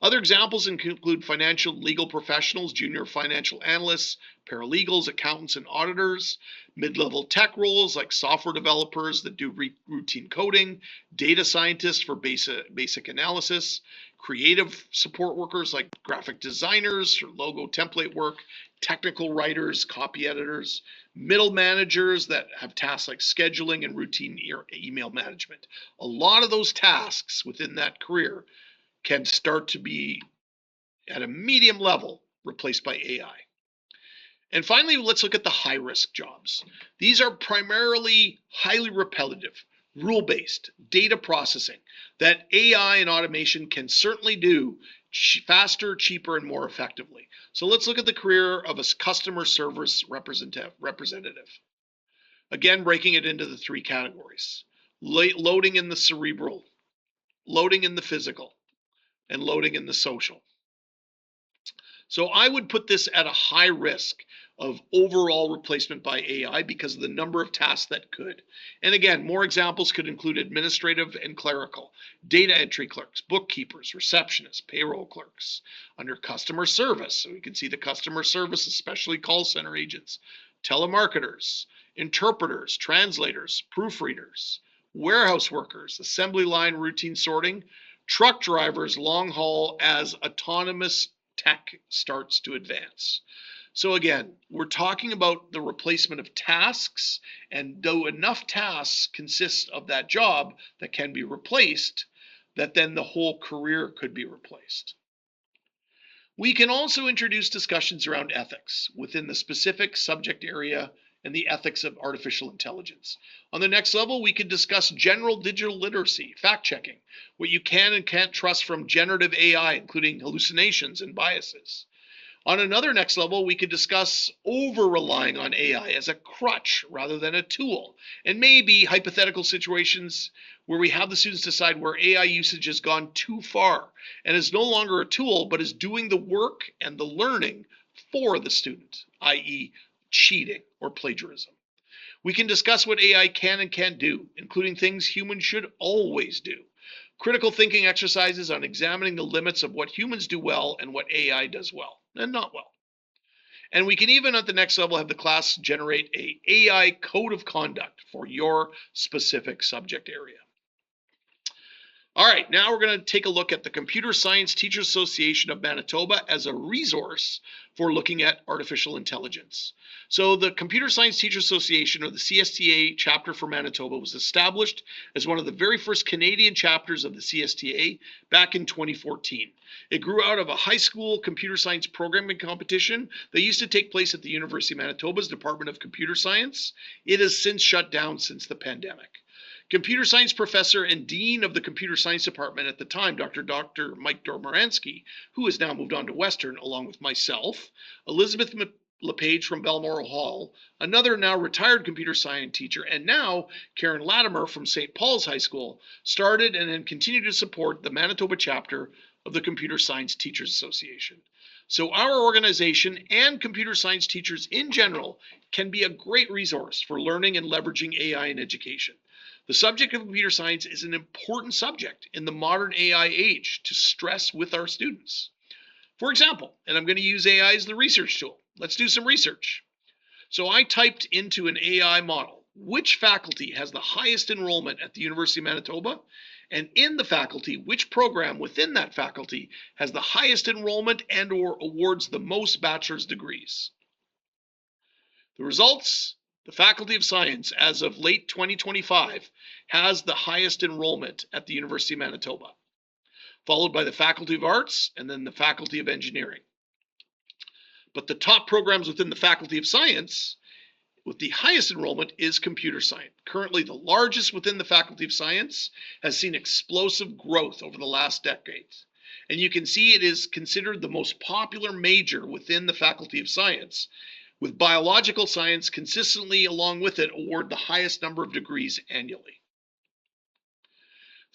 Other examples include financial and legal professionals, junior financial analysts, paralegals, accountants, and auditors, mid-level tech roles like software developers that do routine coding, data scientists for basic analysis, creative support workers like graphic designers for logo template work, technical writers, copy editors, middle managers that have tasks like scheduling and routine email management. A lot of those tasks within that career can start to be at a medium level replaced by AI. And finally, let's look at the high risk jobs. These are primarily highly repetitive, rule based data processing that AI and automation can certainly do faster, cheaper, and more effectively. So let's look at the career of a customer service representative. Again, breaking it into the three categories: loading in the cerebral, loading in the physical, and loading in the social. So I would put this at a high risk of overall replacement by AI because of the number of tasks that could. And again, more examples could include administrative and clerical, data entry clerks, bookkeepers, receptionists, payroll clerks. Under customer service, so we can see the customer service, especially call center agents, telemarketers, interpreters, translators, proofreaders, warehouse workers, assembly line routine sorting, truck drivers long haul as autonomous tech starts to advance. So again, we're talking about the replacement of tasks, and though enough tasks consist of that job that can be replaced, that then the whole career could be replaced. We can also introduce discussions around ethics within the specific subject area and the ethics of artificial intelligence. On the next level, we could discuss general digital literacy, fact checking, what you can and can't trust from generative AI, including hallucinations and biases. On another next level, we could discuss over-relying on AI as a crutch rather than a tool, and maybe hypothetical situations where we have the students decide where AI usage has gone too far and is no longer a tool, but is doing the work and the learning for the student, i.e. cheating or plagiarism. We can discuss what AI can and can't do, including things humans should always do. Critical thinking exercises on examining the limits of what humans do well and what AI does well and not well. And we can even at the next level have the class generate a AI code of conduct for your specific subject area. All right, now we're going to take a look at the Computer Science Teachers Association of Manitoba as a resource for looking at artificial intelligence. So the Computer Science Teachers Association, or the CSTA chapter for Manitoba, was established as one of the very first Canadian chapters of the CSTA back in 2014. It grew out of a high school computer science programming competition that used to take place at the University of Manitoba's Department of Computer Science. It has since shut down since the pandemic. Computer science professor and dean of the computer science department at the time, Dr. Mike Domoransky, who has now moved on to Western, along with myself, Elizabeth LePage from Balmoral Hall, another now retired computer science teacher, and now Karen Latimer from St. Paul's High School, started and then continued to support the Manitoba chapter of the Computer Science Teachers Association. So our organization and computer science teachers in general can be a great resource for learning and leveraging AI in education. The subject of computer science is an important subject in the modern AI age to stress with our students. For example, and I'm going to use AI as the research tool. Let's do some research. So I typed into an AI model, which faculty has the highest enrollment at the University of Manitoba? and in the faculty, which program within that faculty has the highest enrollment and or awards the most bachelor's degrees. The results, the Faculty of Science, as of late 2025, has the highest enrollment at the University of Manitoba, followed by the Faculty of Arts and then the Faculty of Engineering. But the top programs within the Faculty of Science with the highest enrollment is computer science. Currently the largest within the Faculty of Science, has seen explosive growth over the last decades. And you can see it is considered the most popular major within the Faculty of Science, with biological science consistently along with it award the highest number of degrees annually.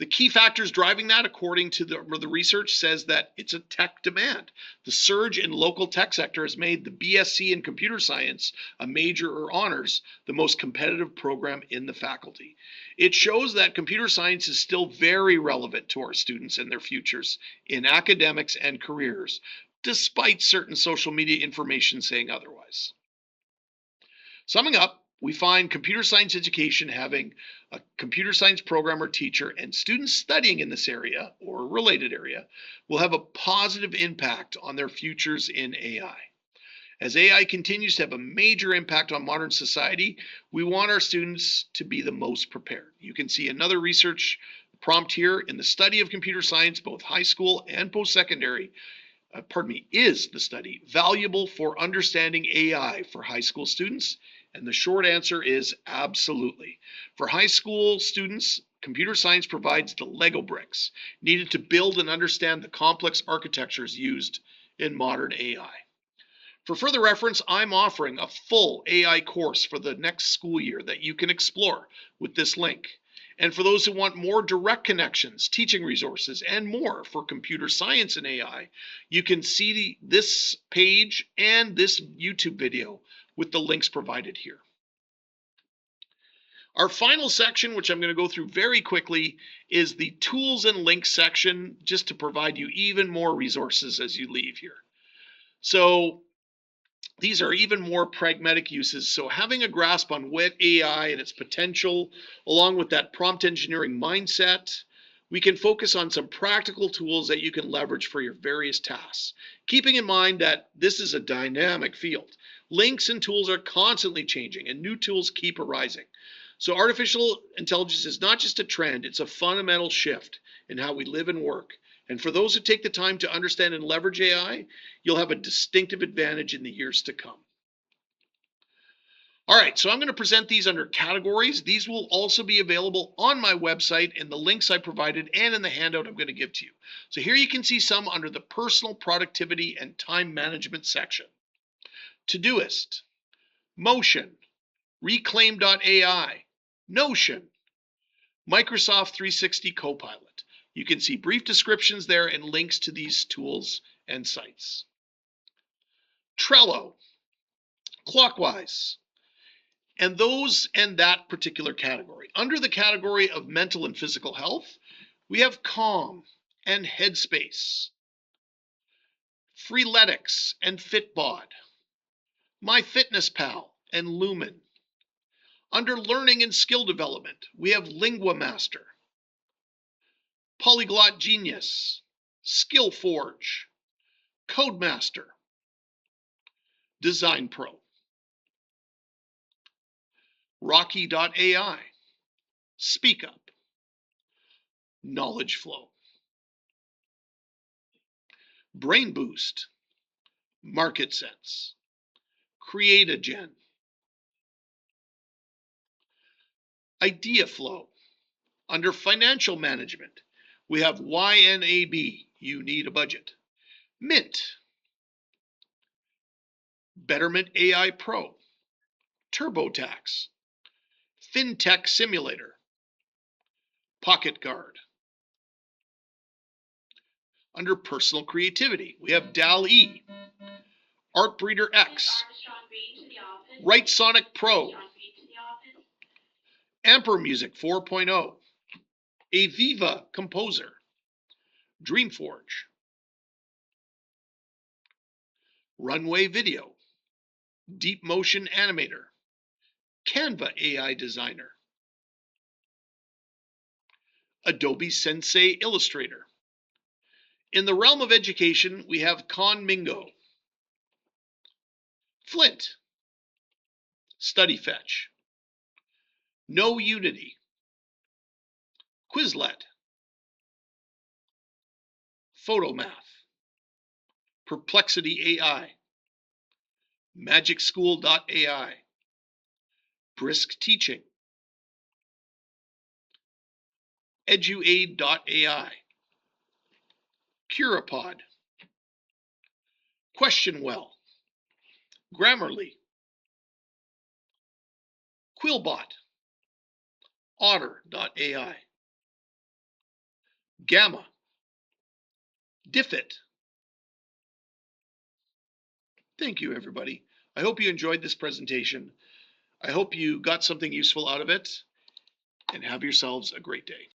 The key factors driving that, according to the research, says that it's a tech demand. The surge in local tech sector has made the BSc in computer science, a major or honors, the most competitive program in the faculty. It shows that computer science is still very relevant to our students and their futures in academics and careers, despite certain social media information saying otherwise. Summing up, we find computer science education having a computer science programmer teacher and students studying in this area or related area will have a positive impact on their futures in AI. As AI continues to have a major impact on modern society, we want our students to be the most prepared. You can see another research prompt here. In the study of computer science, both high school and post-secondary, is the study valuable for understanding AI for high school students? And the short answer is absolutely. For high school students, computer science provides the Lego bricks needed to build and understand the complex architectures used in modern AI. For further reference, I'm offering a full AI course for the next school year that you can explore with this link. And for those who want more direct connections, teaching resources, and more for computer science and AI, you can see this page and this YouTube video with the links provided here. Our final section, which I'm going to go through very quickly, is the tools and links section, just to provide you even more resources as you leave here. So these are even more pragmatic uses. So having a grasp on what AI and its potential, along with that prompt engineering mindset, we can focus on some practical tools that you can leverage for your various tasks. Keeping in mind that this is a dynamic field. Links and tools are constantly changing and new tools keep arising. So artificial intelligence is not just a trend, it's a fundamental shift in how we live and work. And for those who take the time to understand and leverage AI, you'll have a distinctive advantage in the years to come. All right, so I'm going to present these under categories. These will also be available on my website in the links I provided and in the handout I'm going to give to you. So here you can see some under the personal productivity and time management section. Todoist, Motion, Reclaim.ai, Notion, Microsoft 360 Copilot. You can see brief descriptions there and links to these tools and sites. Trello, Clockwise, and those and that particular category. Under the category of mental and physical health, we have Calm and Headspace, Freeletics and Fitbod, MyFitnessPal and Lumen. Under learning and skill development, we have LinguaMaster, Polyglot Genius, SkillForge, Codemaster, Design Pro, Rocky.ai, SpeakUp, Knowledge Flow, Brain Boost, Market Sense, Create-A-Gen, Idea Flow. Under financial management, we have YNAB, You Need a Budget, Mint, Betterment AI Pro, TurboTax, FinTech Simulator, Pocket Guard. Under personal creativity, we have DAL-E, Artbreeder X, Writesonic Pro, Amper Music 4.0, Aviva Composer, Dreamforge, Runway Video, Deep Motion Animator, Canva AI Designer, Adobe Sensei Illustrator. In the realm of education, we have Conmingo, Flint, StudyFetch, No Unity, Quizlet, Photomath, Perplexity AI, MagicSchool.ai, Brisk Teaching, EduAid.ai, Curipod, QuestionWell, Grammarly, Quillbot, Otter.ai, Gamma, Diffit. Thank you, everybody. I hope you enjoyed this presentation. I hope you got something useful out of it, and have yourselves a great day.